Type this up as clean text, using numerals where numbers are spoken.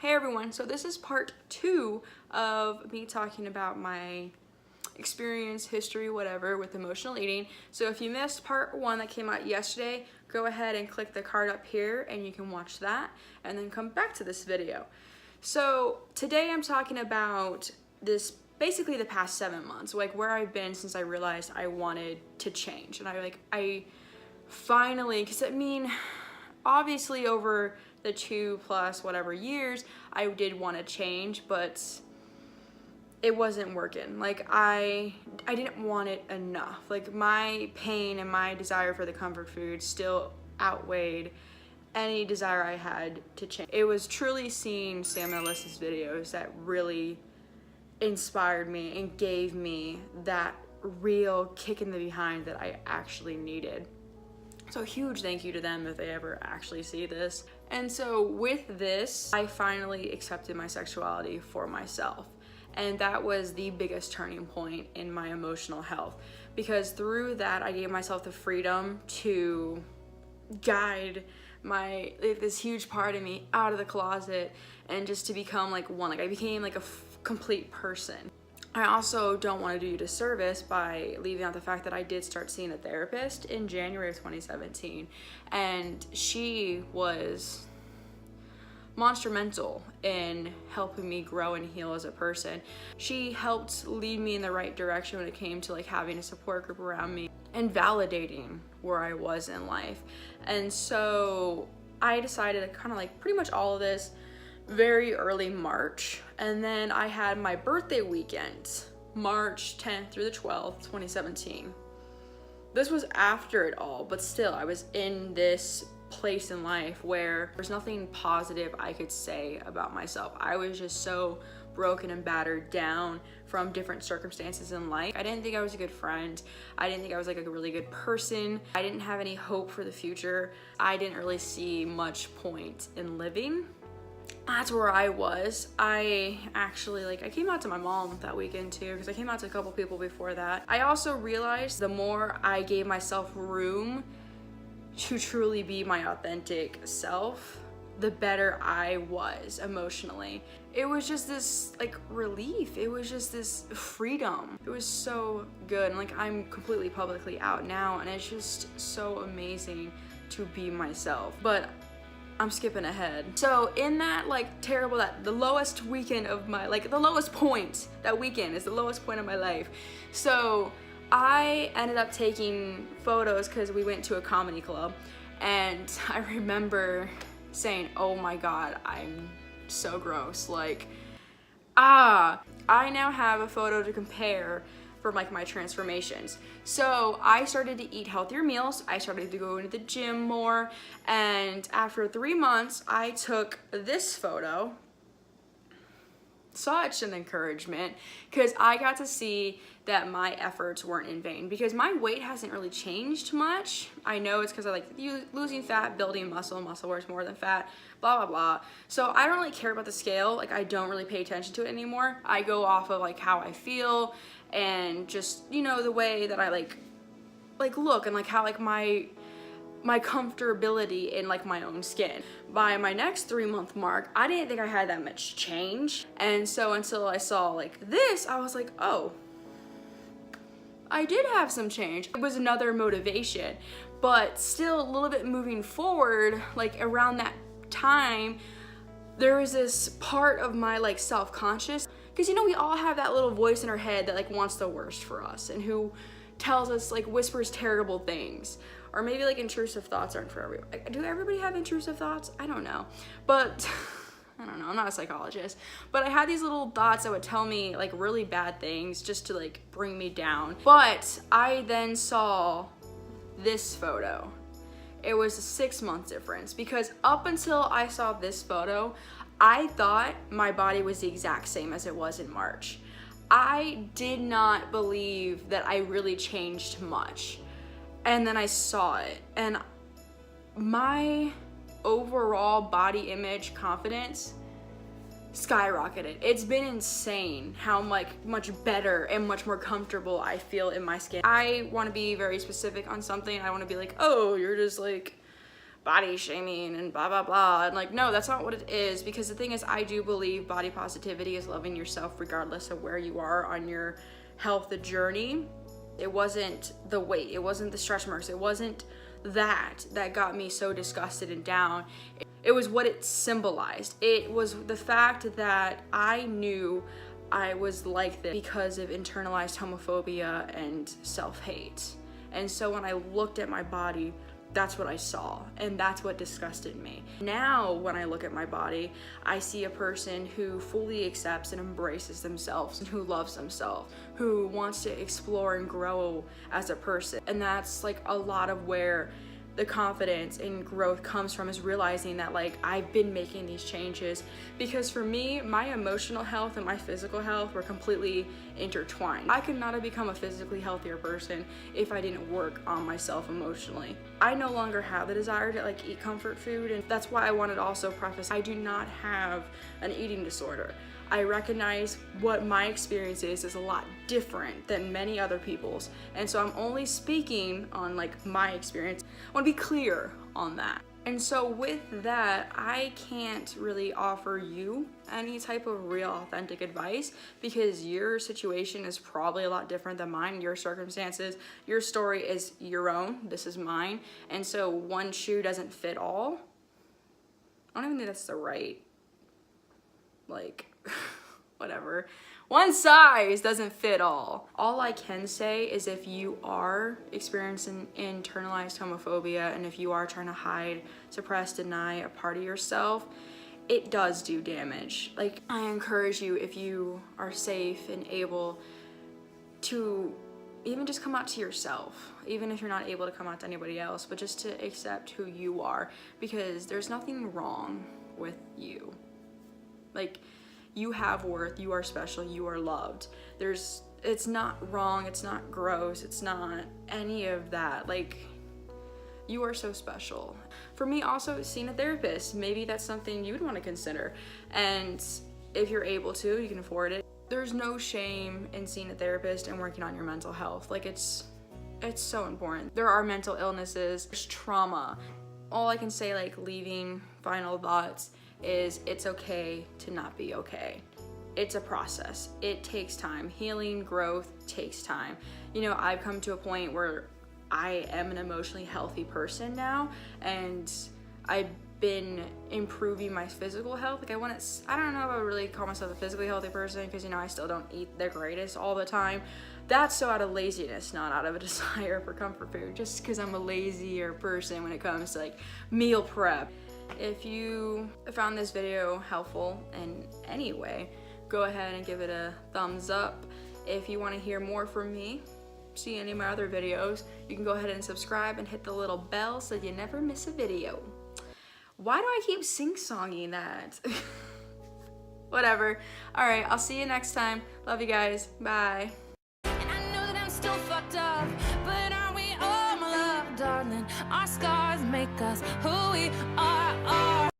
Hey everyone, so this is part 2 of me talking about my experience, history, whatever, with emotional eating. So if you missed part 1 that came out yesterday, go ahead and click the card up here and you can watch that and then come back to this video. So today I'm talking about this, basically the past 7 months, like where I've been since I realized I wanted to change. And I finally, because I mean, obviously over the 2+ whatever years, I did want to change, but it wasn't working. Like I didn't want it enough. Like my pain and my desire for the comfort food still outweighed any desire I had to change. It was truly seeing Sam and Alyssa's videos that really inspired me and gave me that real kick in the behind that I actually needed. So huge thank you to them if they ever actually see this. And so with this, I finally accepted my sexuality for myself. And that was the biggest turning point in my emotional health, because through that I gave myself the freedom to guide this huge part of me out of the closet and just to become like one. Like I became like a complete person. I also don't want to do you a disservice by leaving out the fact that I did start seeing a therapist in January of 2017, and she was monumental in helping me grow and heal as a person. She helped lead me in the right direction when it came to like having a support group around me and validating where I was in life. And so I decided to kind of like pretty much all of this very early March, and then I had my birthday weekend, March 10th through the 12th, 2017. This was after it all, but still I was in this place in life where there's nothing positive I could say about myself. I was just so broken and battered down from different circumstances in life. I didn't think I was a good friend. I didn't think I was like a really good person. I didn't have any hope for the future. I didn't really see much point in living. That's where I was. I actually I came out to my mom that weekend too, because I came out to a couple people before that. I also realized the more I gave myself room to truly be my authentic self, the better I was emotionally. It was just this like relief. It was just this freedom. It was so good. And like I'm completely publicly out now, and it's just so amazing to be myself. But I'm skipping ahead. So in that the lowest weekend of my, the lowest point, that weekend is the lowest point of my life. So I ended up taking photos because we went to a comedy club, and I remember saying, oh my God, I'm so gross. I now have a photo to compare for my transformations. So I started to eat healthier meals. I started to go into the gym more. And after 3 months, I took this photo. Such an encouragement, because I got to see that my efforts weren't in vain, because my weight hasn't really changed much. I know it's because I like losing fat, building muscle wears more than fat, blah, blah, blah. So I don't really care about the scale. I don't really pay attention to it anymore. I go off of how I feel and just, the way that I look, and how my comfortability in my own skin. By my next 3-month mark, I didn't think I had that much change. And so until I saw this, I was like, oh, I did have some change. It was another motivation, but still a little bit moving forward, around that time, there was this part of my self-conscious, because we all have that little voice in our head that wants the worst for us and who tells us whispers terrible things. Or maybe intrusive thoughts aren't for everyone. Do everybody have intrusive thoughts? I don't know. But I don't know, I'm not a psychologist. But I had these little thoughts that would tell me really bad things just to bring me down. But I then saw this photo. It was a 6-month difference, because up until I saw this photo, I thought my body was the exact same as it was in March. I did not believe that I really changed much. And then I saw it, and my overall body image confidence skyrocketed. It's been insane how much better and much more comfortable I feel in my skin. I want to be very specific on something. I want to be oh, you're just body shaming and blah blah blah, and like, no, that's not what it is. Because the thing is, I do believe body positivity is loving yourself regardless of where you are on your health journey. It wasn't the weight, it wasn't the stretch marks, it wasn't that got me so disgusted and down. It was what it symbolized. It was the fact that I knew I was like this because of internalized homophobia and self-hate. And so when I looked at my body, that's what I saw, and that's what disgusted me. Now, when I look at my body, I see a person who fully accepts and embraces themselves, and who loves themselves, who wants to explore and grow as a person. And that's like a lot of where the confidence and growth comes from, is realizing that like I've been making these changes. Because for me, my emotional health and my physical health were completely intertwined. I could not have become a physically healthier person if I didn't work on myself emotionally. I no longer have the desire to like eat comfort food, and that's why I wanted to also preface, I do not have an eating disorder. I recognize what my experience is a lot different than many other people's, and so I'm only speaking on like my experience. I want to be clear on that. And so with that, I can't really offer you any type of real authentic advice, because your situation is probably a lot different than mine. Your circumstances, your story is your own, this is mine, and so one shoe doesn't fit all. I don't even think that's the right, like, whatever. One size doesn't fit all. All I can say is, if you are experiencing internalized homophobia, and if you are trying to hide, suppress, deny a part of yourself, it does do damage. Like, I encourage you, if you are safe and able, to even just come out to yourself, even if you're not able to come out to anybody else, but just to accept who you are, because there's nothing wrong with you. Like, you have worth, you are special, you are loved. It's not wrong, it's not gross, it's not any of that. Like, you are so special. For me, also, seeing a therapist, maybe that's something you would want to consider. And if you're able to, you can afford it. There's no shame in seeing a therapist and working on your mental health. Like, it's so important. There are mental illnesses, there's trauma. All I can say, like, leaving final thoughts, is it's okay to not be okay. It's a process. It takes time. Healing, growth takes time. You know, I've come to a point where I am an emotionally healthy person now, and I've been improving my physical health. Like, I don't know if I would really call myself a physically healthy person, because, you know, I still don't eat the greatest all the time. That's so out of laziness, not out of a desire for comfort food, just because I'm a lazier person when it comes to like meal prep. If you found this video helpful in any way, go ahead and give it a thumbs up. If you want to hear more from me, see any of my other videos, you can go ahead and subscribe and hit the little bell so you never miss a video. Why do I keep sing-songing that? Whatever. All right, I'll see you next time. Love you guys. Bye. And I know that I'm still fucked up, but aren't we all, my love, darling? Our scars make us who we are.